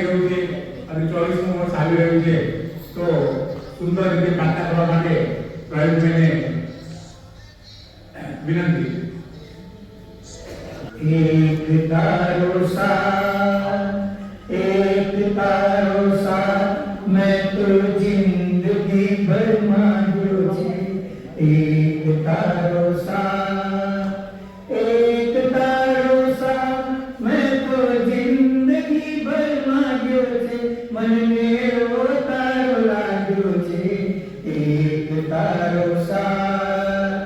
રહ્યું છે અને 24મું વર્ષ આવી રહ્યું છે, તો સુંદર રીતે પ્રાર્થના કરવા માટે પ્રવીણભાઈને વિનંતી. एक तारो साथ मैं तो जिंदगी भर मांगो छे. एक तारो साथ मैं तो जिंदगी भर मांगो छे. मन मेरो तारो लाग्यो छे. एक तारो साथ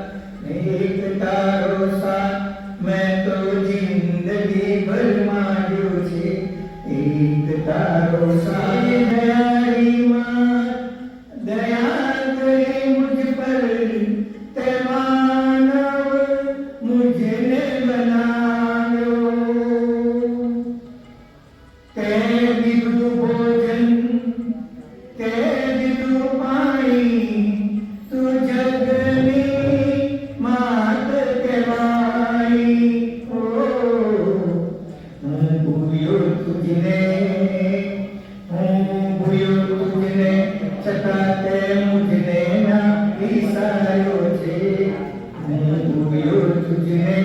मैं तो जिंदगी भर मांगो छे. एक तारो साथ दयारी मां दया करे मुझ पर, ते मानव मुझने बनायो. ते दिदु भोजन ते दिदु पाणी, तू जगनी मात कहवाई. तुझने छताते मुझने ना विसायो छे. तुझने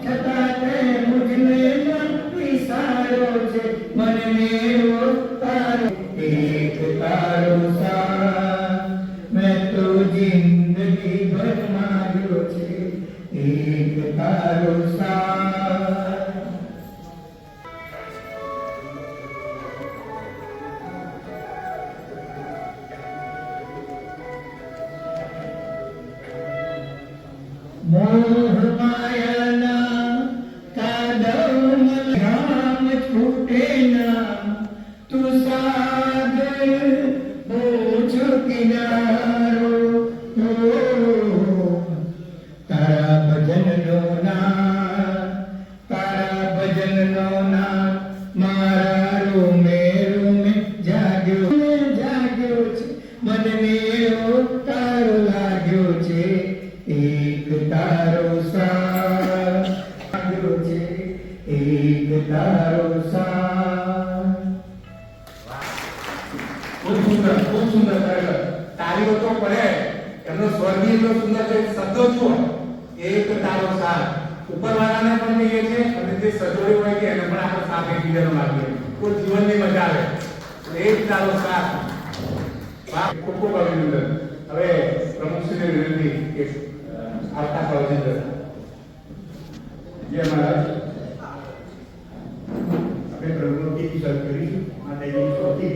छताते मुझने ना विसायो छे. मन मेरो तारो एक तारो साथ मैं तो जिंदगी भर मांग्यो छे. एक तारो साथ. मोह मायाना कादव राम छूटे ना, तू सागर पूछो किनारो. तारा भजन लो ना मारो मेरो में जाग्यो छे. मन मेरो तारो लाग्यो छे. एक तारो साथ छे. एक तारो साथ. ખૂબ સુંદર ખરેખર. તારીઓ તો પડે. એમનો સ્વર્ગીય એટલો સુંદર છે. શબ્દો જુઓ, એક તારો સાથ. ઉપરવાળાને પણ કહીએ છીએ અને જે સજોડી હોય કે એને પણ આપણે સાથ એકબીજાનો લાગીએ, તો જીવનની મજા આવે. એક તારો સાથ. ખૂબ ખૂબ અભિનંદન. હવે પ્રમુખશ્રીને વિનંતી કે आपका प्रवचन करना. जय महाराज. अपने प्रभु की सर्व करी माता जी सोती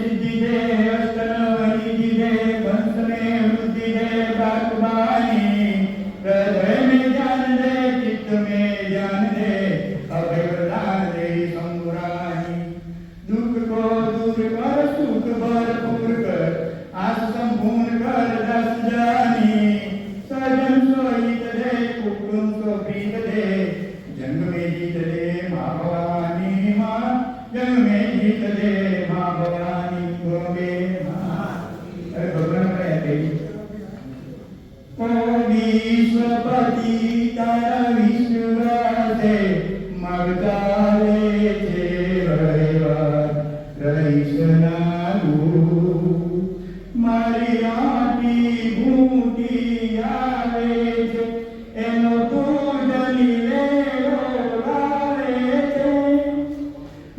सिद्धि दे अष्टन वनी दे वंश में वृद्धि दे बागबानी. हृदय में जान दे चित्त में जान दे अभय प्रदान दे संबुरानी. दुख को दूर कर सुख भरपूर कर आस संपूर्ण कर दस जानी. सजन सो हित दे कुटुंब सो प्रीत दे. जन्म में जीत दे माँ भवानी माँ. जन्म में जीत दे माँ भवानी गोवे माँ. अरे भगवान कहते ओ विश्वपति तारा विश्वास मगता रे छे भरेवा रईस नागू. मारी आटी भूटी आवे छे एनो पूजनी वेलो लावे छे.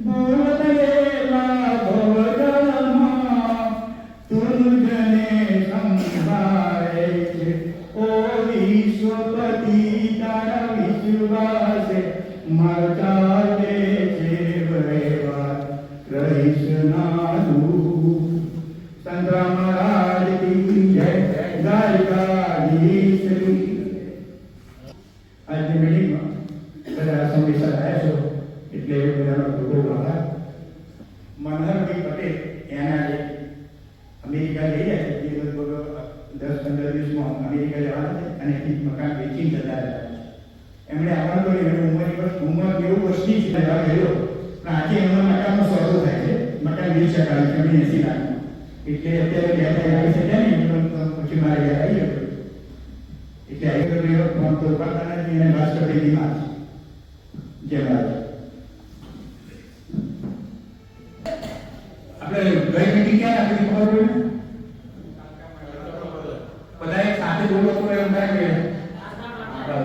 भूलगेला भोजनमा तुझने संभाळे छे. ओ विश्वपति तारा विश्वास मगता रे छे भरेवा रईस नागू. संतराम महाराज की जय. द्वारिकाधीश्वरी. आज मीटिंग में બધા સંદેશા આવ્યા છો એટલે બધાનો ખૂબ ખૂબ આભાર. મનહરભાઈ પટેલ એના જે અમેરિકા લઈ જાય છે, એ લગભગ 10-15 દિવસમાં અમેરિકા જવાના છે અને એક મકાન વેચીને જતા રહ્યા છે. એમણે આવવાનું તો એમની ઉંમર 90 વર્ષની જ જવા ગયો, પણ આજે એમના મકાનનો સોદો થાય છે. મકાન વેચી શકાય છે 80 લાખ. એટલે અત્યારે ગયા આવી શક્યા નહીં, પછી મારે ગયા આવી ગયો. એટલે આવી ગયો ફોન તો કરતા નથી અને લાસ્ટ પેઢીમાં જય મહારાજ. ખબર બધા એક સાથે બોલો તો એમ થાય કે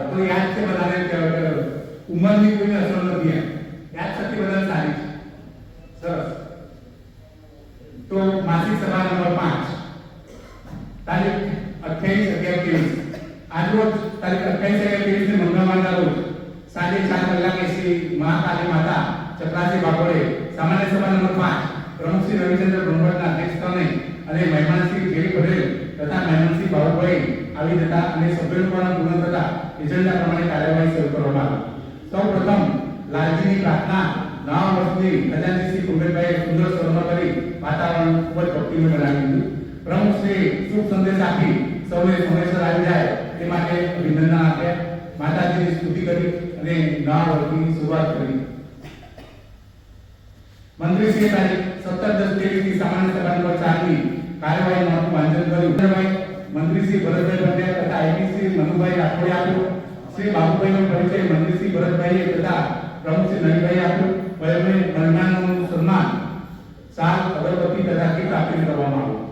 તો યાદ છે બધાને કે ઉંમરની કોઈ અસર નથી યાદ શક્તિ બધા સારી છે સરસ તો માસિક સભા નંબર 5 તારીખ 28/11/23 આજરોજ તારીખ 28/11/23 ને મંગળવારના રોજ સાંજે 4 કલાકે શ્રી મહાકાલી માતા ચક્રાસી બાપોડે સામાન્ય સભા નંબર 5 પ્રમુખ શ્રી રવિચંદ્ર બ્રહ્મભટ્ટના અધ્યક્ષસ્થાને અને મહેમાન શ્રી જેવી પટેલ તથા મહેમાન શ્રી બાબુભાઈ આવી જતા અને સભ્યોનું પણ પૂર્ણ થતા એજન્ડા પ્રમાણે કાર્યવાહી શરૂ કરવામાં આવી સૌપ્રથમ લાલજીની પ્રાર્થના નવા વર્ષની ખજાનચી શ્રી કુંભેરભાઈએ સુંદર સ્વરમાં કરી વાતાવરણ ખૂબ જ ભક્તિમય બનાવી દીધું પ્રમુખ શ્રી શુભ સંદેશ આપી સૌને સમયસર આવી જાય તે માટે અભિનંદન આપ્યા માતાજીની સ્તુતિ કરી અને નવા વર્ષની શરૂઆત કરી મંત્રીશ્રીએ તારીખ 17/10/23 ની સામાન્ય સભા નંબર 4 ની કાર્યવાહી નોંધનું વાંચન કર્યું મંત્રી શ્રી ભરતભાઈ પંડ્યા તથા આઈપી શ્રી મનુભાઈ રાઠોડે આપ્યો શ્રી બાબુભાઈનો પરિચય મંત્રી શ્રી ભરતભાઈએ તથા પ્રમુખ શ્રી નવીભાઈએ આપ્યો મહેમાનનું સન્માન સાલ અગરબત્તી તથા કીટ આપીને કરવામાં આવ્યું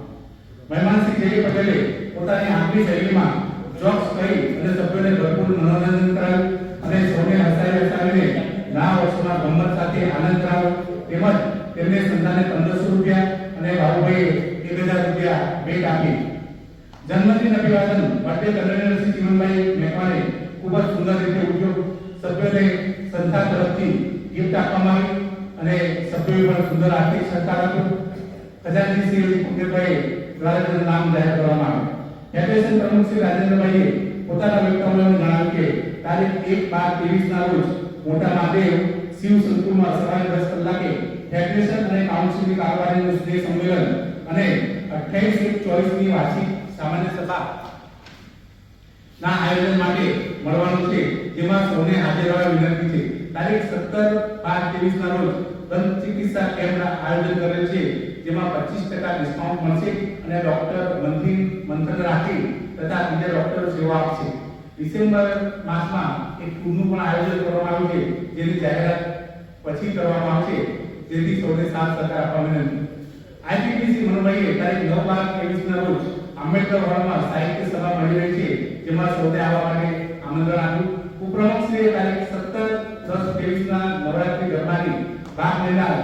મહેમાન શ્રી જેવી પટેલે પોતાની આગવી શૈલીમાં જોક્સ કહી અને સભ્યોને ભરપૂર મનોરંજન કરાવ્યું અને સૌને હસાવીને નવા વર્ષમાં ગમ્મત સાથે આનંદ કરાવ્યો તેમજ તેમને સંતાને 1500 રૂપિયા અને બાબુભાઈએ 1000 રૂપિયા ભેટ આપી જન્મદિન અભિવાદન બર્થડે કન્વેનર શ્રી જીવનભાઈ મેકવાને ખૂબ જ સુંદર રીતે ઉજવ્યો સભ્યોને સંસ્થા તરફથી ગિફ્ટ આપવામાં આવી અને સભ્યોએ પણ સુંદર આર્થિક સહકાર આપ્યો ખજાનચી શ્રી કુંભેરભાઈ દ્વારા નામ જાહેર કરવામાં આવ્યું ફેડરેશન પ્રમુખ શ્રી રાજેન્દ્રભાઈએ પોતાના વક્તવ્યમાં જણાવ્યું કે તારીખ 1/12/23 ના રોજ મોટા મહાદેવ શિવ સંકુલમાં સવારે 10 કલાકે ફેડરેશન અને કાઉન્સિલની કારોબારીનું સ્નેહ સંમેલન અને 28/24 ની વાર્ષિક સામાન્ય સભા ના આયોજન માટે મળવાનું છે જેમાં સૌને હાજર રહેવા વિનંતી છે તારીખ 17/12/23 ના રોજ દંત ચિકિત્સા કેમ્પનું આયોજન કરેલ છે જેમાં 25% ડિસ્કાઉન્ટ મળશે અને ડોક્ટર મંથન રાખી તથા બીજા ડોક્ટર સેવા આપશે ડિસેમ્બર માસમાં એક ટૂરનું પણ આયોજન કરવામાં આવ્યું છે જેની જાહેરાત પછી કરવામાં આવશે જેથી સૌને સાથ સહકાર આપવા વિનંતી આઈપીપીસી મનોભાઈએ તારીખ 9/12/23 ના રોજ આંબેડકર હોલમાં સાહિત્ય સભા મળી રહી છે જેમાં સૌને આવવા માટે આમંત્રણ આપ્યું ઉપપ્રમુખ શ્રી તારીખ 17/10/23 ના નવરાત્રી ગરબાની ભાગ લેનાર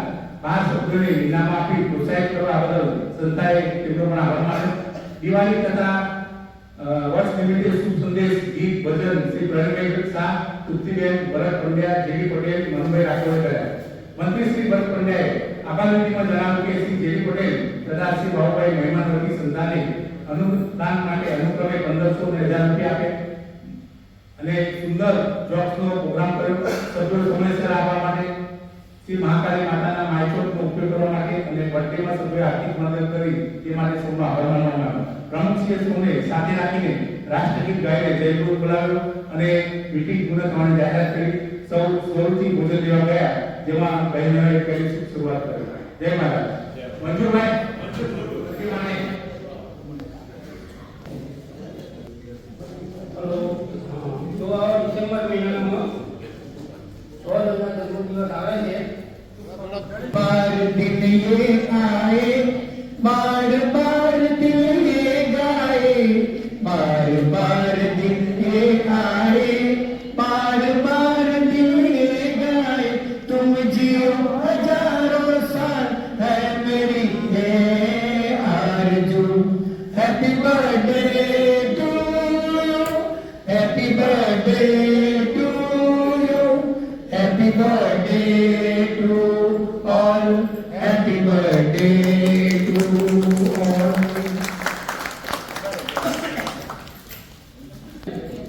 12 સભ્યોને ઇનામ આપી પ્રોત્સાહિત કરવા બદલ સંસ્થાએ તેમનો પણ આભાર માન્યો દિવાળી તથા વર્ષ નિમિત્તે શુભ સંદેશ ગીત ભજન શ્રી પ્રવીણભાઈ શાહ તૃપ્તિબેન ભરત પંડ્યા જેવી પટેલ મનુભાઈ રાઠોડે કર્યા મંત્રી શ્રી ભરત પંડ્યાએ આભારવિધિમાં જણાવ્યું કે શ્રી જેવી પટેલ તથા શ્રી બાબુભાઈ મહેમાન વર્ગી સંસ્થાને અનુદાન માટે અનુક્રમે 1500 અને 1000 રૂપિયા આપ્યા અને સુંદર જોક્સનો પ્રોગ્રામ કર્યો સભ્યો સમયસર આવવા માટે શ્રી મહાકાલી માતાના માયચોટનો ઉપયોગ કરવા માટે અને બર્થડેમાં સભ્યોએ આર્થિક મદદ કરી તે માટે સૌનો આભાર માનવામાં આવ્યો પ્રમુખશ્રીએ સૌને સાથે રાખીને રાષ્ટ્રગીત ગાઈને જયગુરુ બોલાવ્યો અને મીટિંગ પૂર્ણ થવાની જાહેરાત કરી સૌ સ્વરૂપથી ભોજન લેવા ગયા જેમાં બહેનોએ કરી શરૂઆત કરી જય મહારાજ મંજુરભાઈ ડિસેમ્બર મહિનામાં 16 જન્મદિવસ આવે છે बार दिन ये आए बार बार दिल ये गाए बार बार दिन ये आए बार बार दिल ये गाए तुम जियो हजारों साल है मेरी ये आरज़ू happy birthday to you happy birthday to you happy birthday to all happy birthday to all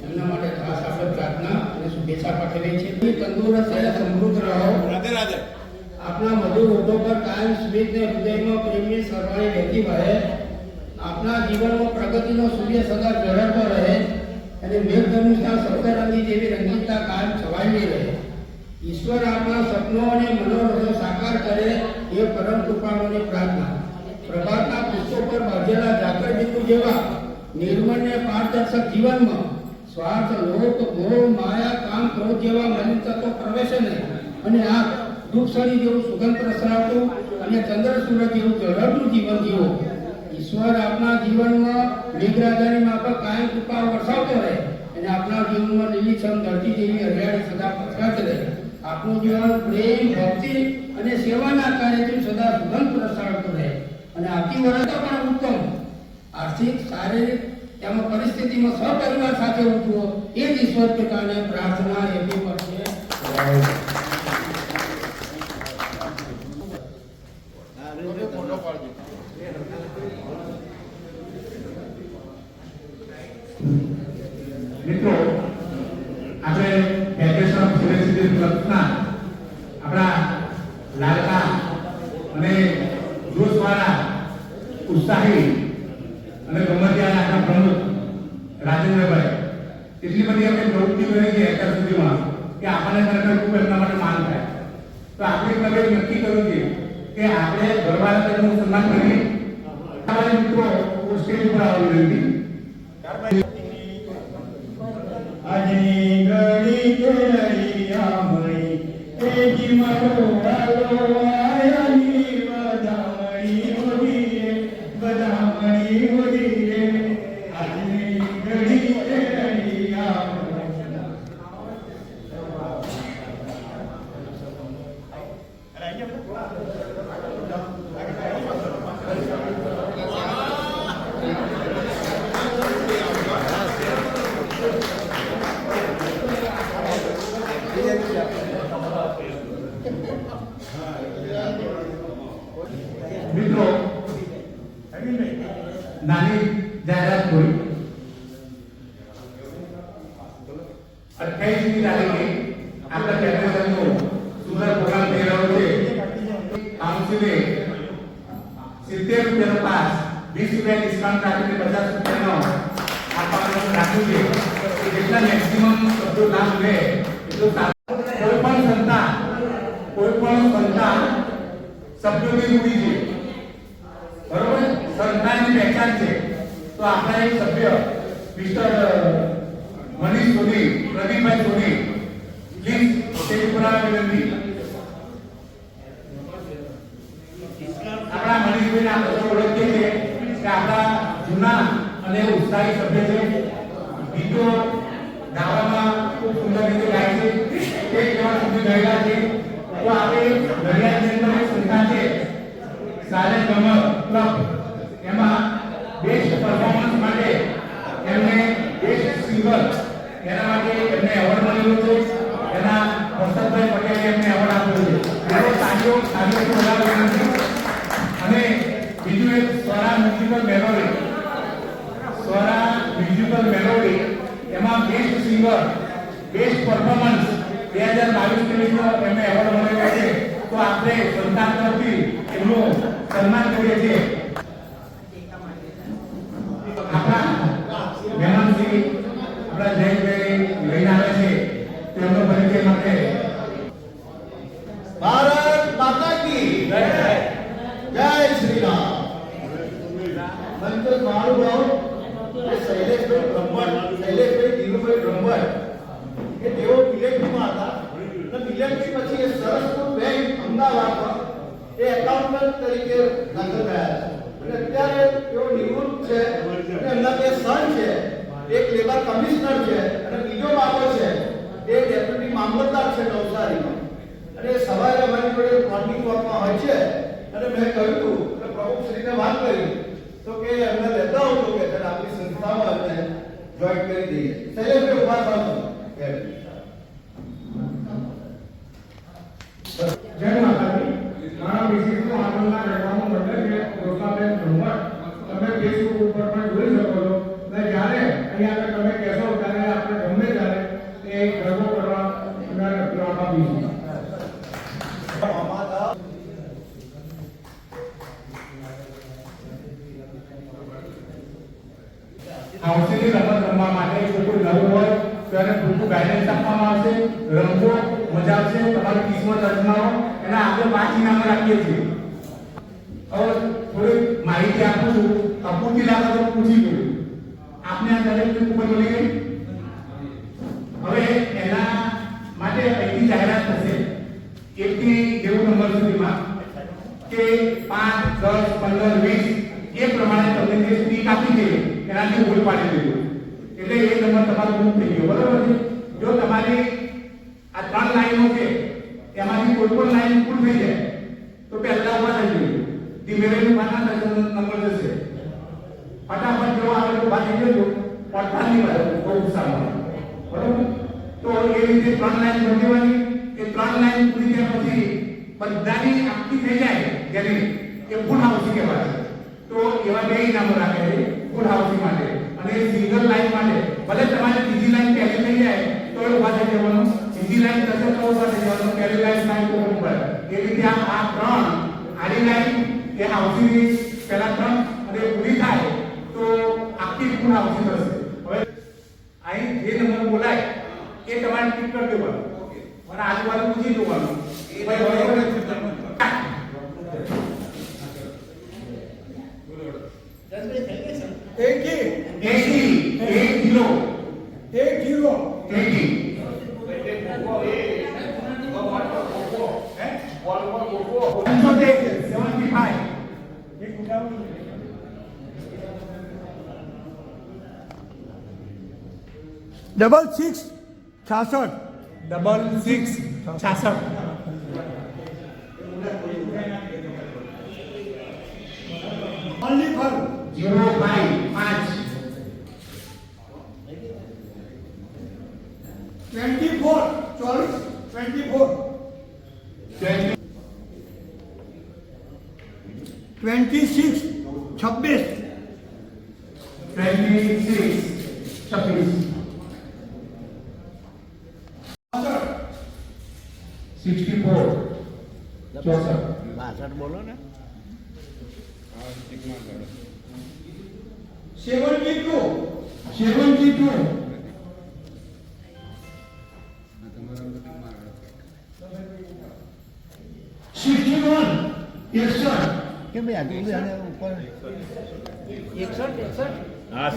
એમના માટે ખાસ આપણે પ્રાર્થના અને શુભેચ્છા પાઠવીએ છીએ તંદુરસ્ત અને સમૃદ્ધ રહો રાધે રાધે આપના મધુર હોઠો પર કાયમ સ્મિત ને હૃદયમાં પ્રેમની સરવાણી વહેતી વહે આપના જીવનમાં પ્રગતિનો સૂર્ય સદા ઝળકતો રહે અને મેઘધનુષના સપ્તરંગી જેવી રંગીનતા કાયમ છવાયેલી રહે ઈશ્વર આપના સપનો અને મનોરથો સાકાર કરે એ પરમ કૃપાળુની પ્રાર્થના પ્રભાતના પુષ્પો પર બાંધેલા ઝાકળ બિંદુ જેવા નિર્મળ ને પારદર્શક જીવનમાં સ્વાર્થ લોક મોહ માયા કામ ક્રોધ જેવા મલિન તત્વો પ્રવેશે નહીં અને આ દુઃખસળી જેવું સુગંધ પ્રસરાવતું અને ચંદ્ર સૂરજ જેવું ઝળહળતું જીવન જીવો ઈશ્વર આપના જીવનમાં મેઘરાજાની માફક કાયમ કૃપા વરસાવતો રહે અને આપના જીવનમાં લીલીછમ ધરતી જેવી હરિયાળી સદા પથરાતી રહે. આપનું જીવન પ્રેમ, ભક્તિ અને સેવાના કાર્યથી સદા સુગંધ પ્રસરતું રહે અને આવતી વર્ષ પણ ઉત્તમ આર્થિક, શારીરિક તેમજ પરિસ્થિતિમાં સહપરિવાર સાથે ઉઠવો એ જ ઈશ્વર પિતાને પ્રાર્થના એવી પડશે. મિત્રો, આપણે ફેડરેશન ઓફ સિનિયર સિટીઝન ક્લબ્સના આપણા લાડકા અને જોશવાળા, ઉત્સાહી અને ગમતિયાના આપણા પ્રમુખ રાજેન્દ્રભાઈ એટલી બધી આપણે પ્રવૃત્તિ કરી છે અત્યાર સુધીમાં કે આપણને ખરેખર ખૂબ એમના માટે માન થાય. તો આપણે ક્લબે નક્કી કર્યું છે કે આપણે ગરબાના તેનું સન્માન કરીએ. અમારા મિત્રો સ્ટેજ ઉપર આવવાની વિનંતી. આજની ઘડી કેળિયા મળી તેજી મારો વાલો આયાની વધામણી હોધી રે, વધામણી હોધી રે. આજની ઘડી કેળિયા મિત્રો, નાની જાહેરાત થોડી. 28મી તારીખે આપણા ફેડરેશનનો સુંદર પ્રોગ્રામ થઈ રહ્યો છે. કાઉન્સિલે 70 રૂપિયાનો પાસ 20 રૂપિયા ડિસ્કાઉન્ટ રાખીને 50 રૂપિયાનો આપવાનું રાખ્યું છે. જેટલા મેક્સિમમ સભ્યો લાભ લે એટલું સારું. કોઈ પણ સંસ્થા સભ્યોની મૂડી છે, બરોબર? સંસ્થાની પહેચાન છે. તો આપણા એક સભ્ય mister Manish Soni, Pradeepbhai Soni, please stage પર આવવા વિનંતી. આપણા મનીષભાઈને આપણે ઓળખીએ છીએ કે આપણા જૂના અને ઉત્સાહી સભ્ય છે. ગીતો ગાવામાં ખૂબ સુંદર રીતે ગાય છે. તે કેવા સુધી ગયેલા છે. તો આપણે નડિયાદની અંદર એક સંસ્થા છે સાલે કમર ક્લબ. એમાં બેસ્ટ પરફોર્મન્સ માટે એમને બેસ્ટ સિંગર એના માટે એમને એવોર્ડ મળેલો છે. એના હર્ષદભાઈ પટેલે એમને એવોર્ડ આપ્યો છે. એનો તાળીઓ બોલાવવા વિનંતી. અને બીજું એક Swara musical melody, Swara musical melody એમાં બેસ્ટ સિંગર, બેસ્ટ પરફોર્મન્સ 2022 એમને એવોર્ડ મળેલો છે. તો આપણે સંસ્થા તરફથી એમનું સન્માન કરીએ છીએ. આપણા મહેમાનશ્રી આપણા જયભાઈ લઈને આવે છે. તેમનો પરિચય માટે ભારત માતા કી જય, જય શ્રી રામ. મંત્ર મહાનુભાવ શૈલેષભાઈ બ્રહ્મણ, શૈલેષભાઈ ધીરુભાઈ બ્રહ્મણ કે તેઓ મિલેટરીમાં હતા અને મિલેટરી પછી એ સરસપુર બેંક અમદાવાદમાં એ એકાઉન્ટન્ટ તરીકે દાખલ થયા છે અને અત્યારે તેઓ નિવૃત્ત છે અને એમના બે સન છે. એક લેબર કમિશનર છે અને બીજો બાબો છે એ ડેપ્યુટી મામલતદાર છે નવસારીમાં. અને સવારે અમારી જોડે મોર્નિંગ વોકમાં હોય છે અને મેં કહ્યું હતું અને પ્રમુખશ્રીને વાત કરી તો કે એમને લેતા આવતો કે આપણી સંસ્થામાં એમને જોઈન કરી દઈએ. શૈલેષભાઈ ઉભા થતો જય માતાજી. મારા વિશેષનો આનંદના રહેવાનો મતલબ કે રોસાબેન બ્રહ્મણ તમે ફેસબુક ઉપર પણ જોઈ શકો છો. અને જ્યારે અહીંયા આગળ તમે કહેશો ત્યારે આપણે ગમે ત્યારે એ ગરબો કરવા આપીશું. કાઉન્સિલની રમત રમવા માટે જો કોઈ નવું હોય તો એને પૂરતું ગાઈડન્સ આપવામાં આવશે. રમજો, મજા આવશે, તમારી કિસ્મત અજમાવો. એના આપણે 5 ઇનામો રાખીએ છીએ. હવે થોડી માહિતી આપું છું. અપૂરતી લાગે તો પૂછી જોયું. આપને આ દરેક ખૂબ જ મળી ગઈ. હવે એના માટે અહીંથી જાહેરાત થશે 1 થી 9 નંબર સુધીમાં કે 5, 10, 15, 20 એ પ્રમાણે તમને જે સ્ટીક આપી છે એનાથી ભૂલ પાડી દીધું એટલે એ નંબર તમારો બુક થઈ ગયો બરાબર છે જો તમારી આ 3 લાઈનો છે એમાંથી કોઈ પણ લાઈન ભૂલ થઈ જાય તો પહેલા ઉભા થઈ જજો ધીમે ધીમે પાછા નંબર જશે ફટાફટ જો આવે તો બાકી જજો પડતાની વાત કોઈ ગુસ્સામાં બરાબર તો એ રીતે 3 લાઈન બંધવાની એ 3 લાઈન પૂરી થયા પછી બધાની આખી થઈ જાય જેની એ ફૂલ હાઉસિંગ કહેવાય તો એવા બે ઇનામો રાખે છે ફૂલ હાઉસિંગ માટે અને સિંગલ લાઈન માટે ભલે તમારી બીજી લાઈન પહેલી થઈ જાય તો એ ઉભા થઈ જવાનું બીજી લાઈન થશે તો ઉભા થઈ જવાનું પહેલી લાઈન સાઈન તો ઉપર એ રીતે આ 3 આડી લાઈન એ હાઉસિંગ પહેલા 3 અને પૂરી થાય તો આખી ફૂલ હાઉસિંગ થશે હવે અહીં જે નંબર બોલાય એ તમારે ટિક કરી દેવાનું અને આજુબાજુ પૂછી જોવાનું એ ભાઈ બરાબર છે ડબલ 6 66 66 ઓનલી ફોર 05 24 24 26 26 62 બોલો ને 72 કે ભાઈ આગળ આને ઉપર 61 હા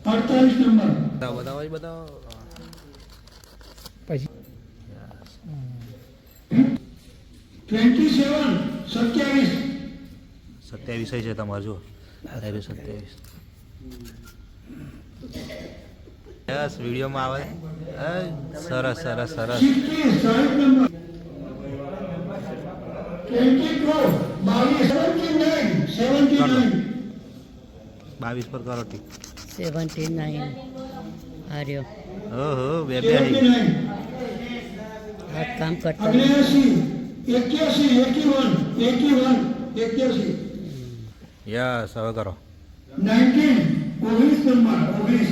48 નંબર બતાવો જ બતાવો પછી 27 27 27 છે તમારે જો 27 યસ વિડીયોમાં આવે સરસ સરસ સરસ 60 નંબર 22 પર કરો ટીક 79 આર્યો ઓહો બે બે આવી 79 આ કામ કરતો 81 81 યસ હવે કરો 19 નંબર 19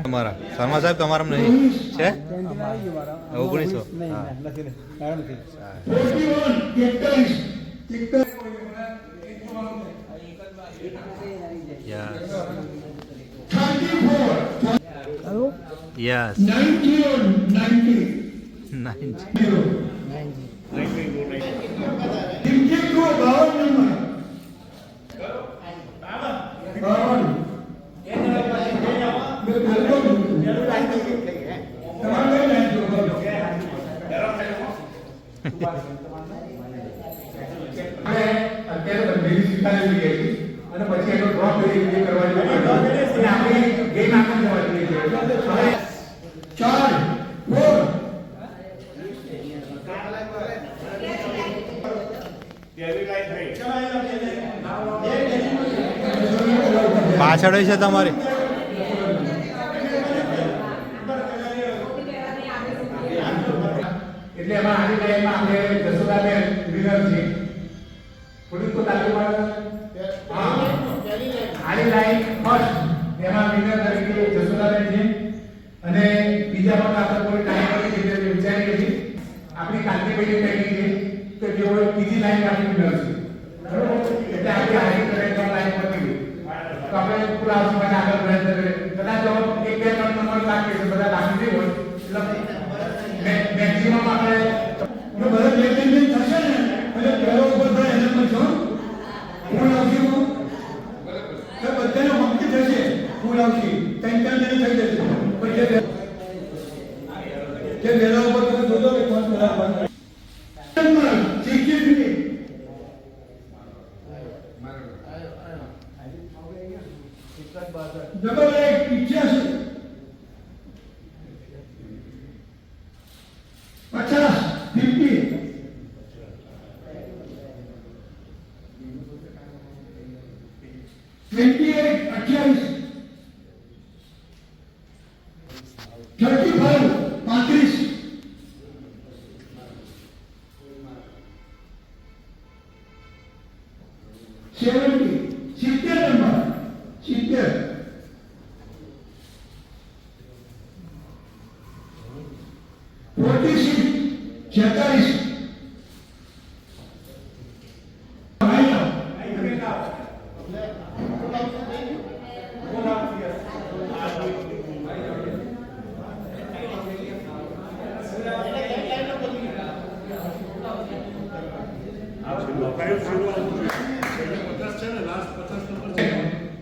તમારા શર્મા સાહેબ તમારા નહીં છે 1900 હા 41 યસ 34 યસ 90 અત્યારે બંનેની સ્વીકારેલી છે અને પછી એનો ડ્રોપ કરી કરવાની અને આપણે ગેમ આગળ જવાની છે હવે 4 4 પાછળ છે તમારી એટલે એમાં આની લાઈનમાં આપણે જસોદાબેન વિનર છે થોડીક તો તાલીમ આવે હા આની લાઈન ફર્સ્ટ એમાં વિનર તરીકે જસોદાબેન છે અને બીજા પણ આપણે કોઈ ટાઈમ નથી એટલે વિચારીએ છીએ આપણી કાંતિભાઈની ટ્રેનિંગ છે તો જેઓ બીજી લાઈન આપણી વિનર છે બરોબર એટલે આપણે હારી કરેક્ટર લાઈન પર ગઈ તો આપણે પૂરા આવશે આગળ પ્રયત્ન કરીએ કદાચ જો એક બે ત્રણ નંબર બાકી છે બધા બાકી નહીં હોય એટલે મેક્સિમમ આપણે જો બધા પ્રેઝન્ટેશન થશે ને અને પહેલો ઉપર થાય એને પછી હું આવશે તો બધાને ડબલ 1 85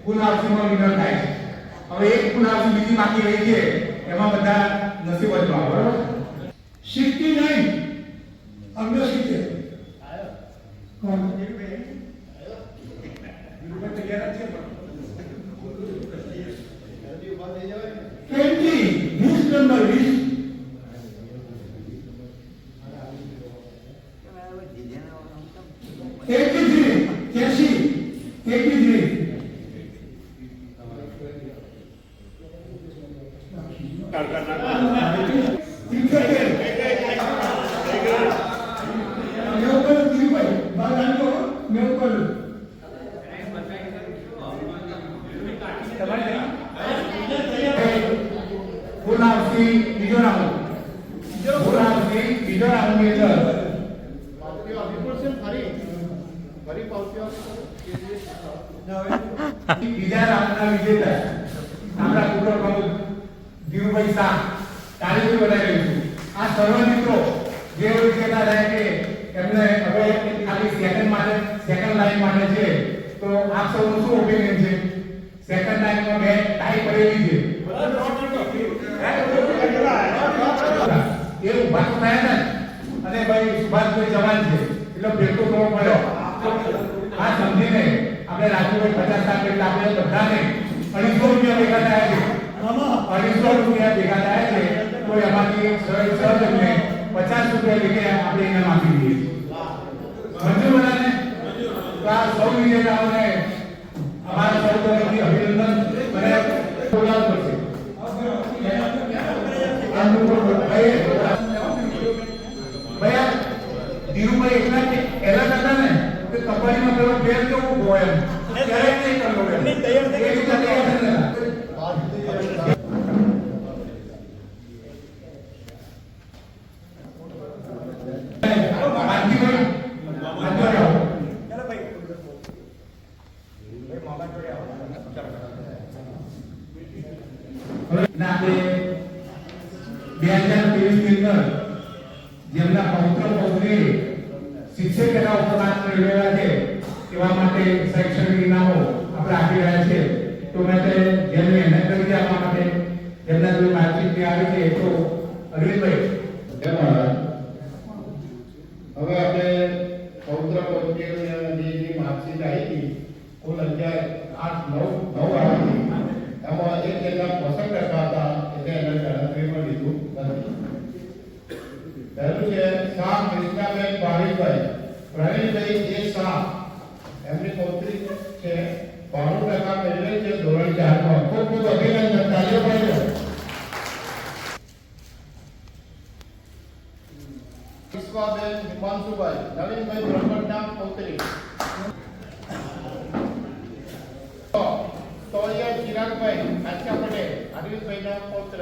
પુનરાવૃત્તિમાં વિનર થાય છે. હવે એક પુનરાવૃત્તિ બીજી બાકી રહી છે, એમાં બધા નસીબદાર બરાબર. 69 69 કોણ તૈયાર છે 20 નંબર 20 પુનરાવૃત્તિ બીજો રાઉન્ડ. પુનરાવૃત્તિ બીજો રાઉન્ડની અંદર બીજા રાઉન્ડના વિજેતા આપણા પૂર્વ પ્રમુખ ધીરુભાઈ શાહ તારીખ બનાવી રહ્યું છું. આ સર્વ મિત્રો જે વિજેતા રહે છે એમને હવે ખાલી સેકન્ડ લાઈન માટે છે. તો આપ સૌનું શું ઓપિનિયન છે? સેકન્ડ લાઈનમાં બે ટાઈ પડેલી છે. એ ઉભા તો થયા ને, અને ભાઈ સુભાષભાઈ જવાન છે એટલે ભેટો કરવો પડ્યો. આ સમજીને આપણે રાજુભાઈ 50 લાખ એટલે આપણે બધાને 250 રૂપિયા ભેગા થયા છે. 250 રૂપિયા ભેગા થયા છે. તો એમાંથી સહજને 50 રૂપિયા લેકે આપણે એને આપી દઈએ. મંજૂર બધાને? તો આ સૌ વિજેતાઓને અમારા સૌ તરફથી અભિનંદન અને બોલાવ પડશે. ભૈયા ધીરુભાઈ એટલા એલા હતા ને કે કબડ્ડીમાં પેલો પ્લેયર કેવું હોય એમ ક્યારેય નહીં કરલો એમ એ રીતે તૈયાર થયેલા. જેમના પૌત્ર પૌત્રી શિક્ષક એના ઉપરાંત મેળવેલા છે એવા માટે શૈક્ષણિક ઇનામો આપણે આપી રહ્યા છે. તો મેં જેમને મહેનત કરી છે આપવા માટે જેમના જોડે વાતચીત આવી છે તો અરવિંદભાઈ. હવે આપણે પૌત્ર પૌત્રીઓની માર્કશીટ આવી હતી કુલ 11 8 9 આવી એમાં એક જેટલા 65% હતા એટલે એને ગણતરીમાં લીધું નથી. પહેલું છે શાહ કૃષ્ણાબેન ભાવિકભાઈ, પ્રવીણભાઈ એ શાહ, એમની પૌત્રી છે 92% મેળવેલ છે ધોરણ 4 માં. ખૂબ ખૂબ અભિનંદન, તાળીઓ પાડો. વિશ્વાબેન હિમાંશુભાઈ, નવીનભાઈ બ્રહ્મણના પૌત્રી. તોયા ચિરાગભાઈ કાચકા પટેલ, અરવિંદભાઈના પૌત્ર.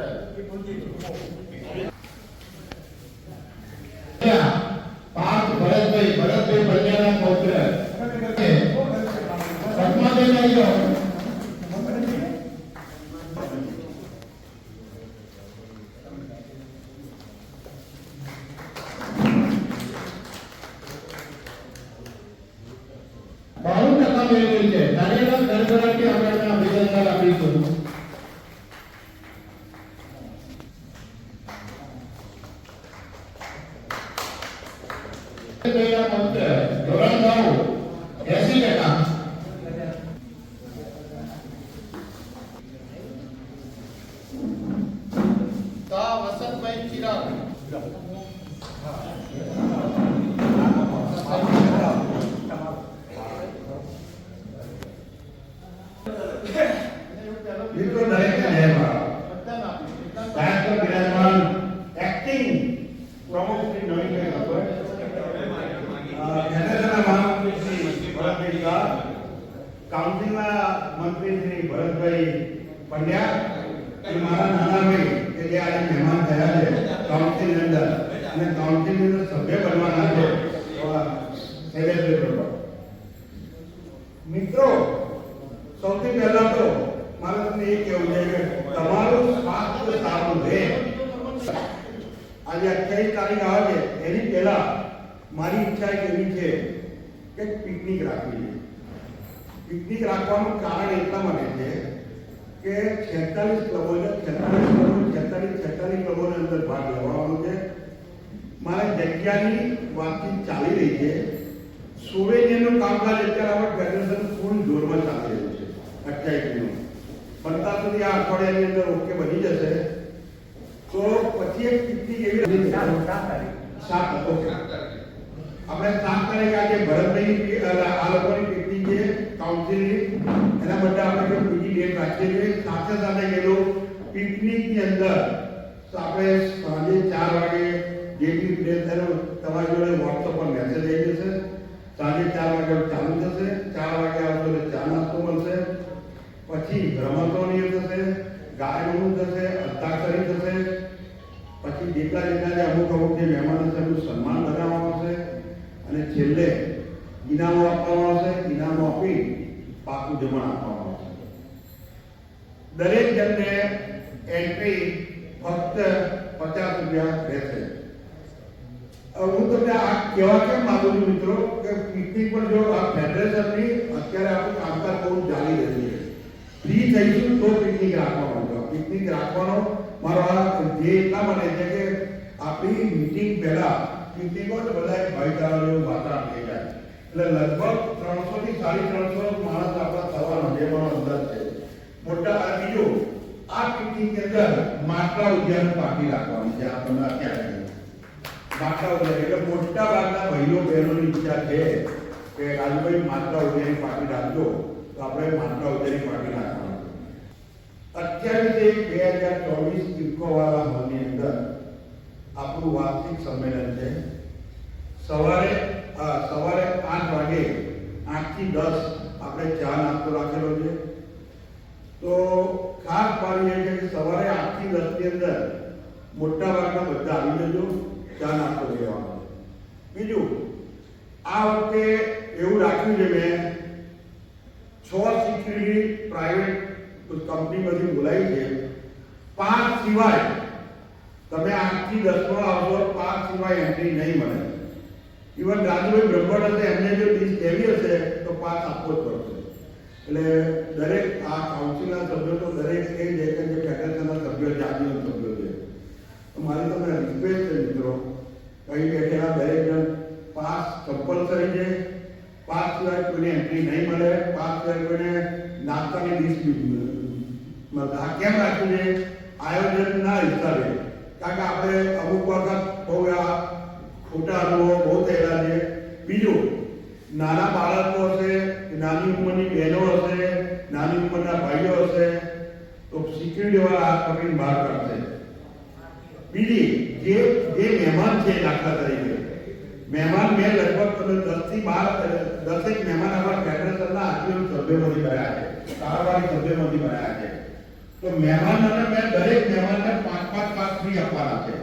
પાર્થ ભરતભાઈ બલિયાના પૌત્ર. પદ્માબેન આયો મેળવેલ છે. તારેલા ગણગણાટી આપણે અભિનંદન આપીશું. ધોરણ 9 80%. કાઉન્સિલના મંત્રી શ્રી ભરતભાઈ પંડ્યા અને મારા નાના ભાઈ કે જે આજે મહેમાન થયા છે કાઉન્સિલની અંદર અને કાઉન્સિલની અંદર સભ્ય બનવાના છે શૈલેષભાઈ બ્રહ્મભટ્ટ. મિત્રો, સૌથી પહેલા તો મારે તમને એ કહેવું છે કે તમારું સ્વાસ્થ્ય સારું રહે. આજે 28 તારીખ આવે છે એની પહેલા મારી ઈચ્છા એક એવી છે કે પિકનિક રાખવી છે. પિકનિક રાખવાનું કારણ એટલા માટે છે કે 46 ક્લબોની અંદર ભાગ લેવાનો છે. મારે જગ્યાની વાતચીત ચાલી રહી છે. સુવેનિયરનું કામકાજ અત્યારે આપણે ફેડરેશન ફૂલ જોરમાં ચાલી રહ્યું છે. 28 નું બનતા સુધી આ અઠવાડિયાની અંદર ઓકે બની જશે. તો પછી એક પિકનિક એવી 7 ઓકે આપણે 7 તારીખે આજે ભરતભાઈ આ લોકોની પિકનિક છે કાઉન્સિલની, એના બદલે આપણે જો બીજી ડેટ રાખીએ છીએ. સાથે સાથે કહેલું પિકનિકની અંદર આપણે સાંજે 4 વાગે જેટલી પ્લેસ થયેલો તમારી જોડે વોટ્સઅપ પર મેસેજ આવી જશે. સાંજે 4 વાગે ચાલુ થશે. 4 વાગે આવશે એટલે ચા નાસ્તો મળશે. પછી રમતોની થશે, ગાયનું થશે, અંતાક્ષરી થશે. પછી જેટલા અમુક જે મહેમાનો છે એનું સન્માન બનાવવામાં આવશે અને છેલ્લે ઇનામો આપવામાં આવશે. ઇનામો આપી પાકું જમણ આપવામાં આવશે. દરેક જણને એન્ટ્રી ફક્ત 50 રૂપિયા રહેશે. હું તમને આ કહેવા કેમ માંગુ છું મિત્રો કે પિકનિક પર જો આ ફેડરેશનની અત્યારે આપણું કામકાજ બહુ ચાલી રહ્યું છે. ફ્રી થઈશું તો પિકનિક રાખવાનો. પિકનિક રાખવાનો મારો આ ધ્યેય એટલા માટે છે કે આપણી મીટિંગ પહેલા પિકનિક હોય તો બધા ભાઈચારા જેવું વાતાવરણ થઈ જાય. એટલે લગભગ 300 થી 350 માણસ આપણા થવાનો જે મારો અંદાજ છે. મોટા બીજું આ પિકનિક અંદર માટલા ઉદ્યાન પાર્ટી રાખવાની છે. આ તમે અત્યારે માટલા ઉદ્યાન એટલે મોટા ભાગના ભાઈઓ બહેનોની ઈચ્છા છે કે રાજુભાઈ માટલા ઉદ્યાનની પાર્ટી રાખજો, તો આપણે માટલા ઉદ્યાનની પાર્ટી રાખવાની. 28/1/2024 ઇફકોવાળા હોલની અંદર આપણું વાર્ષિક સંમેલન છે. સવારે 8 વાગે 8 થી 10 આપણે ચા નાસ્તો રાખેલો છે. તો ખાસ વાત એ છે કે સવારે 8 થી 10 ની અંદર મોટા ભાગના બધા આવી જજો, ચા નાસ્તો લેવાનો. બીજું આ વખતે એવું રાખ્યું છે મેં 6 સિક્યુરિટી પ્રાઇવેટ કંપનીમાંથી બોલાવી છે. 5 સિવાય તમે 8 થી 10 માં આવશો, 5 સિવાય એન્ટ્રી નહીં મળે. ઇવન રાજુભાઈ બ્રહ્મભટ્ટ હશે એમને જો લિસ્ટ એવી હશે તો 5 આપવો જ પડશે. એટલે દરેક આ કાઉન્સિલના સભ્યો તો દરેક એ જ કે જે ફેડરેશનના સભ્યો છે, આજીવન સભ્યો છે. તો મારી તમને રિક્વેસ્ટ છે મિત્રો, અહીં બેઠેલા દરેક જણ 5 કમ્પલસરી છે. 5 સિવાય કોઈને એન્ટ્રી નહીં મળે. 5 સિવાય કોઈને નાસ્તાની લિસ્ટ આ કેમ રાખ્યું છે? આયોજનના હિસાબે. કારણ કે આપણે અમુક વખત બહુ આ ખોટા અનુભવો બહુ થયેલા છે. બીજું નાના બાળકો હશે, નાની ઉંમરની બહેનો હશે, નાની ઉંમરના ભાઈઓ હશે તો સિક્યુરિટી વાળા હાથ પકડીને બહાર કાઢશે. બીજી જે મહેમાન છે, દાખલા તરીકે મહેમાન મેં લગભગ તમે 10 થી 12 10 મહેમાન આપણા ફેડરેશનના આજીવન સભ્યોમાંથી બનાવ્યા છે, કારોબારી સભ્યોમાંથી બનાવ્યા છે. તો મહેમાનોને મેં દરેક મહેમાનને 5 પાસ ફ્રી આપવાના છે.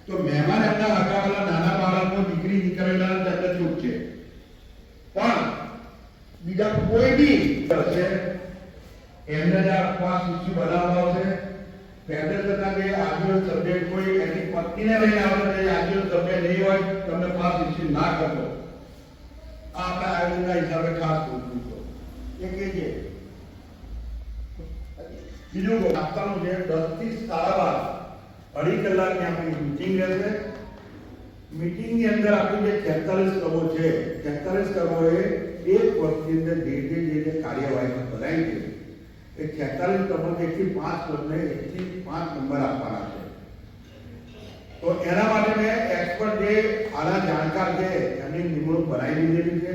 તો મહેમાન એમના હગાવાલા નાના બાળકો, દીકરી દીકરીના તેમને છૂટ છે. પણ બીજા કોઈ બી હશે એમને જ આ પાસ ઇસ્યુ બનાવવામાં આવશે. ફેડરેશનના જે આજીવન સભ્ય કોઈ એની પત્નીને લઈને આવે છે, આજીવન સભ્ય નહીં હોય તમને પાસ ઇસ્યુ ના કરતો. આ આપણા આયોજનના હિસાબે ખાસ પૂછવું છે. એક એ છે. બીજું નાસ્તાનું છે 10 થી 12:30 અઢી કલાકની આપણી મીટિંગ રહેશે. મીટિંગની અંદર આપણી જે 46 ક્લબો છે, 46 ક્લબોએ એક વર્ષની અંદર જે કાર્યવાહી કરાઈ છે એ 46 ક્લબોને 1 થી 5 ક્લબને 1 થી 5 નંબર આપવાના છે. તો એના માટે મેં એક્સપર્ટ જે આના જાણકાર છે એમની નિમણૂક બનાવી દીધેલી છે.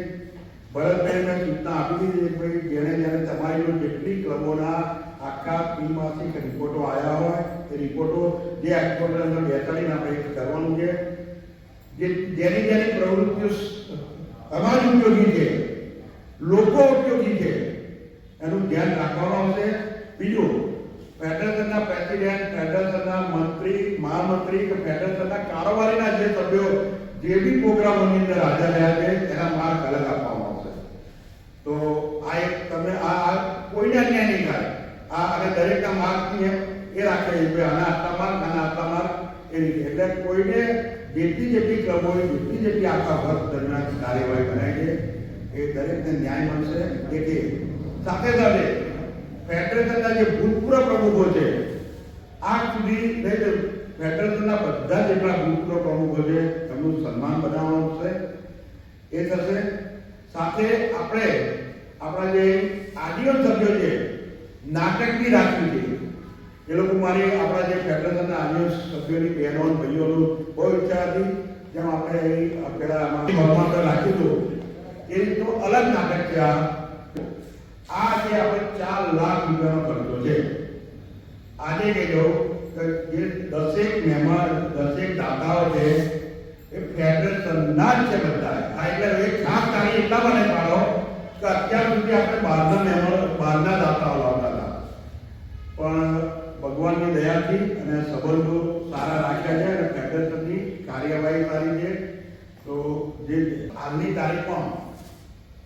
ભરતભાઈ મેં સૂચના આપી દીધી છે કે જેને તમારી જેટલી ક્લબોના આખા ટીમમાંથી રિપોર્ટો આવ્યા હોય એ રિપોર્ટો જે એક્સપર્ટ અંદર બેસાડીને આપણે કરવાનું છે. જેની પ્રવૃત્તિઓ સમાજ ઉપયોગી છે, લોકો ઉપયોગી છે એનું ધ્યાન રાખવામાં આવશે. બીજું, ફેડરેશનના પ્રેસિડેન્ટ, ફેડરેશનના મંત્રી, મહામંત્રી કે ફેડરેશનના કારોબારીના જે સભ્યો જે બી પ્રોગ્રામોની અંદર હાજર રહ્યા છે એના માર્ક અલગ આપવામાં આવશે. તો આ એક તમે આ કોઈને અન્યાય નહીં થાય. અને દરેકના માર્કની એ રાખે કે આના આટલા માર્ક, આના આટલા માર્ક એ રીતે. એટલે કોઈને જેટલી ક્લબો હોય, જેટલી આખા વર્ષ દરમિયાન કાર્યવાહી કરાય છે એ દરેકને ન્યાય મળશે. એટલે સાથે સાથે ફેડરેશનના જે ભૂતપૂર્વ પ્રમુખો છે, આજ સુધી ફેડરેશનના બધા જેટલા ભૂતપૂર્વ પ્રમુખો છે એમનું સન્માન બનાવવાનું છે, એ થશે. સાથે આપણે આપણા જે આજીવન સભ્યો છે નાટક બી રાખ્યું છે. એ લોકો મારી આપણા જે ફેડરેશનના આજીવન સભ્યોની બહેનો ભાઈઓનું બહુ ઈચ્છા હતી, જેમ આપણે પેલા ભગવાન રાખ્યું હતું એ રીતનું અલગ નાટક છે. આ જે આપણે 4 લાખ રૂપિયાનો ખર્ચો છે. આજે કહેજો કે જે દસેક મહેમાન, દસેક દાતાઓ છે એ ફેડરેશનના જ છે બધા. એટલે એક ખાસ તારીખ એટલા મને પાડો કે અત્યાર સુધી આપણે બહારના મહેમાનો, બહારના દાતાઓ લાવતા હતા, પણ ભગવાનની દયાથી અને સંબંધો સારા રાખ્યા છે અને ફેડરેશનની કાર્યવાહી સારી છે. તો જે આજની તારીખમાં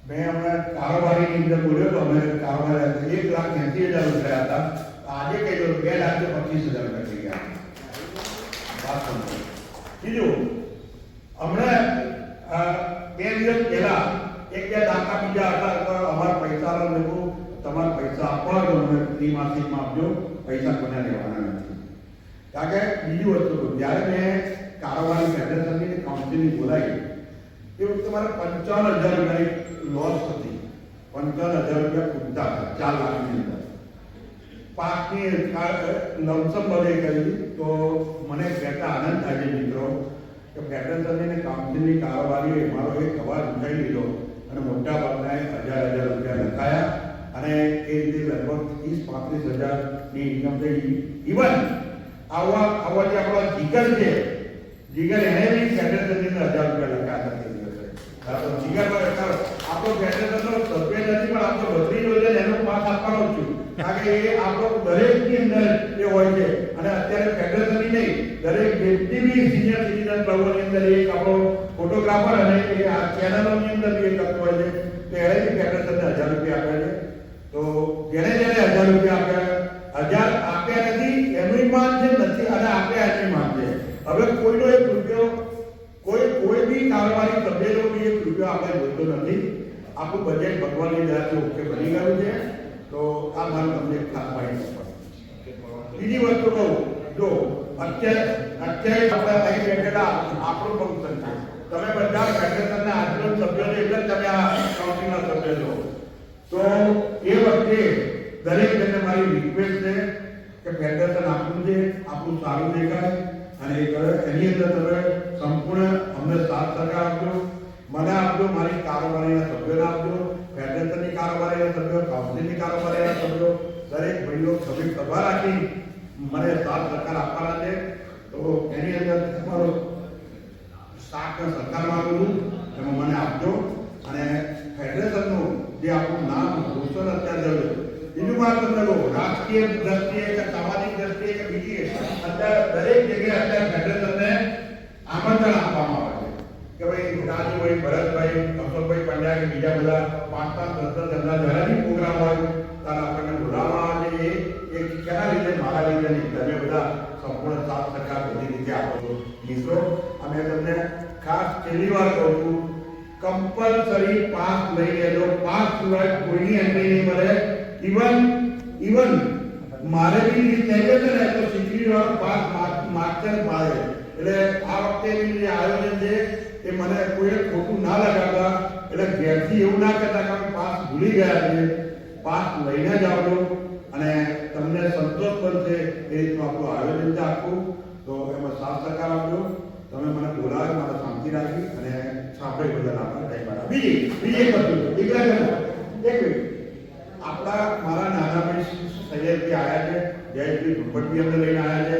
મેં હમણાં કારોબારીની અંદર બોલ્યો તો અમે કારોબારી 1,80,000 રૂપિયા હતા. આજે કહેજો 2,25,000 રૂપિયા થઈ ગયા. બીજું, હમણાં 2 દિવસ પહેલા એક બે દાખલા બીજા હતા તો અમારા પૈસા લોકો તમારા પૈસા આપવા તો મને ત્રિમાસિકમાં આપજો, પૈસા કોને લેવાના નથી. કારણ કે બીજી વસ્તુ, જ્યારે મેં કારોબારી ફેડરેશનની કાઉન્સિલની બોલાવી એ વખતે મારે 55,000 રૂપિયાની લોસ હતી. 55,000 રૂપિયા ખૂટતા હતા 4 લાખની અંદર. પાકની લમસમ બધે કરી તો મને કહેતા આનંદ થાય છે મિત્રો કે ફેડરેશનની કાઉન્સિલની કારોબારીએ મારો એક અવાજ ઉઠાવી લીધો અને મોટા ભાગના 1,000 રૂપિયા લખાયા અને એ રીતે લગભગ 30-35,000ની ઇન્કમ થઈ. ઇવન આવા જે આપણા જીગર છે, જીગર એને બી ફેડરેશનની અંદર 1,000 રૂપિયા લખાયા હતા. જીગર આપણો ફેડરેશનનો સભ્ય નથી પણ આપણો બધી યોજના એનો પાસ આપવાનો છું, કારણ કે એ આપણો દરેકની અંદર એ હોય છે. અને અત્યારે ફેડરેશનની નહીં, દરેક જેટલી બી સિનિયર સિટીઝન ક્લબોની અંદર એક આપણો ફોટોગ્રાફર અને એ આ ચેનલોની અંદર બી એક કરતો હોય છે. તો એને બી ફેડરેશનને 1,000 રૂપિયા આપે છે. તો જેને 1,000 રૂપિયા આપ્યા, 1,000 આપ્યા નથી એનું માન છે નથી અને આપ્યા એની માન છે. હવે કોઈનો એક રૂપિયો કોઈ બી કારોબારી સભ્યનો બી એક રૂપિયો આપણે જોઈતો નથી. આપણું બજેટ ભગવાનની દયાથી ઓકે બની ગયું છે. તો આ મારું તમને ખાસ માહિતી આપો. બીજી વસ્તુ કહું, જો અત્યારે આપણે અહીં બેઠેલા આપણું ફંક્શન છે. તમે બધા ફેડરેશનના આજીવન સભ્યોને એટલે જ તમે આ કાઉન્સિલના સભ્ય છો. તો એ વખતે દરેક જણને મારી રિક્વેસ્ટ છે કે ફેડરેશન આપણું છે, આપણું સારું દેખાય અને એની અંદર તમે સંપૂર્ણ અમને સાથ સહકાર આપજો. મને આપજો, મારી કારોબારીના સભ્યોને આપજો, ફેડરેશનની કારોબારીના સભ્યો, કાઉન્સિલની કારોબારીના સભ્યો, દરેક ભાઈઓ સભા રાખી મને સાથ સહકાર આપવાના છે. તો એની અંદર તમારો સાથ સહકાર માંગુ છું, એમાં મને આપજો. અને ફેડરેશનનું જે આપણું નામ રોશન અત્યારે થયું. બીજું વાત તમને કહું, રાજકીય દ્રષ્ટિએ કે સામાજિક દ્રષ્ટિએ કે બીજી અત્યારે દરેક જગ્યાએ અત્યારે ફેડરેશનને આમંત્રણ આપવામાં આવે છે કે ભાઈ રાજુભાઈ, ભરતભાઈ, અશોકભાઈ પંડ્યા કે બીજા બધા 5-10 એમના જરા બી પ્રોગ્રામ હોય ત્યારે આપણને બોલાવવામાં આવે છે. એ કેના લીધે? મારા લીધે નહીં. તમે બધા સંપૂર્ણ સાથ સહકાર બધી રીતે આપો છો મિત્રો. અને તમને ખાસ છેલ્લી વાર કહું છું, કમ્પલસરી પાસ લઈ લેજો. પાસ સિવાય કોઈની એન્ટ્રી નહીં મળે. ઇવન મારે બી લીસ્ટ થઈ ગયો છે ને તો સીધી વાળો પાસ માર્કર પાડે. એટલે આ વખતે જે આયોજન છે એ મને કોઈ ખોટું ના લગાડતા, એટલે ઘેરથી એવું ના કહેતા કે પાસ ભૂલી ગયા છે. પાસ લઈને જ આવજો અને તમને સંતોષ બનશે એ રીતનું આપણું આયોજન છે આખું. તો એમાં સાથ સહકાર આપજો. તમે મને બોલાવે, મારે શાંતિ રાખી અને સાંભળી બધા આપણે કઈ પાડા. બીજી એક વસ્તુ દીકરા એક મિનિટ, આપણા મારા નાના ભાઈ સૈયદથી આવ્યા છે, જયેશભાઈ ભટ્ટભી અમને લઈને આવ્યા છે.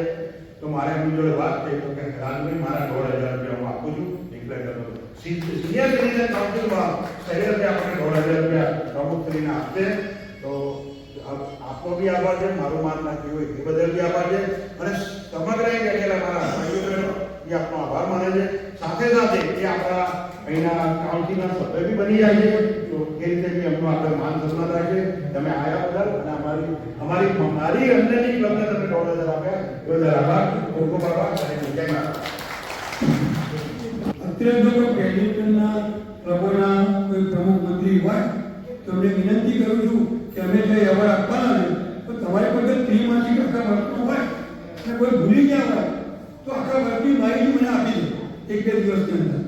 તો મારે એમની જોડે વાત થઈ તો કે રાજભાઈ મારા 1,500 રૂપિયા હું આપું છું ડિક્લેર કરતો. સિનિયર સિટીઝન કાઉન્સિલમાં સૈયદભાઈ આપણે 1,500 રૂપિયા પ્રમુખ કરીને આપશે. તો આપનો બી આભાર છે, મારું માન નાખ્યું હોય એ બદલ બી આભાર છે, અને સમગ્ર અહીં બેઠેલા મારા ભાઈઓ બહેનો એ આપનો આભાર માને છે. સાથે સાથે એ આપણા અહીંના કાઉન્સિલના સભ્ય બી બની જાય છે, તો એ રીતે બી એમનું આપણે માન સન્માન રાખે. તમે આવ્યા બદલ અને મારી અંદરની ક્લબને તમે $1,000 આપ્યા એ બદલ આભાર. ખૂબ ખૂબ આભાર. જય માતા. અત્યારે જો કોઈ કેડિટના ક્લબોના કોઈ પ્રમુખ મંત્રી હોય તો એમને વિનંતી કરું છું કે અમે જે એવોર્ડ આપવાના છે તો તમારી પાસે ત્રિમાસિક આખા વર્ષનું હોય અને કોઈ ભૂલી ગયા હોય તો આખા વર્ષની માહિતી મને આપી દે 1-2 દિવસની અંદર,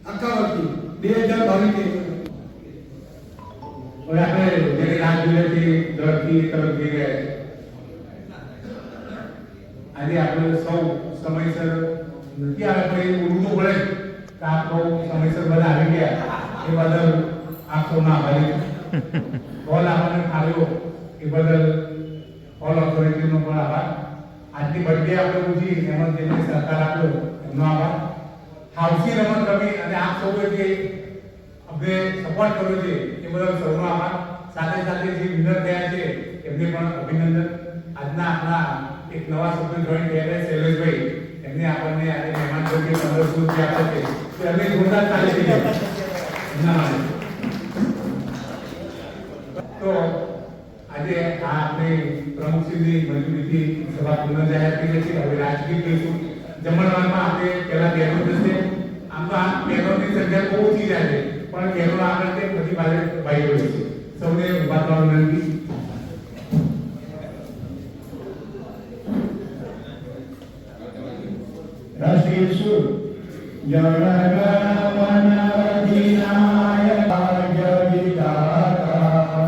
આખા વર્ષની 2022 હવે આપણે જેને રાજ્યથી દરથી તરફ જઈ રહ્યા છે, આજે આપણે સૌ સમયસર નથી આવે પણ એ ઉડવું પડે કે આપ બહુ સમયસર બધા આવી ગયા એ બદલ આપ સૌના આભારી. હોલ આપણને ફાળ્યો એ બદલ હોલ ઓથોરિટીનો પણ આભાર. આજની બર્થડે આપણે ઉજવી એમાં જેમને સહકાર આપ્યો એમનો આભાર. હાઉસી રમત રમી અને આપ સૌએ જે અમને સપોર્ટ કર્યો છે એ બદલ સૌનો આભાર. સાથે સાથે જે વિનર થયા છે એમને પણ અભિનંદન. આજના આપણા એક નવા સભ્ય જોઈન થયા છે શૈલેષભાઈ, એમને આપણને આજે મહેમાન તરીકે 1500 રૂપિયા આપે છે તો એમને જોરદાર તાળી થઈ જાય એમના માટે. તો આજે આ આપણે પ્રમુખશ્રીની મંજૂરીથી સભા પૂર્ણ જાહેર થઈ છે. હવે રાજકીય કહીશું. જમણવારમાં આપણે પહેલા બહેનો જશે. આમ તો આ બહેનોની સંખ્યા બહુ ઓછી જાય છે પણ બહેનો આગળ તે બધી ભાઈઓ છે. સૌને ઉભા થવા વિનંતી. રાષ્ટ્રીય સુર જનગણ મન અધિનાયક જય વિધાતા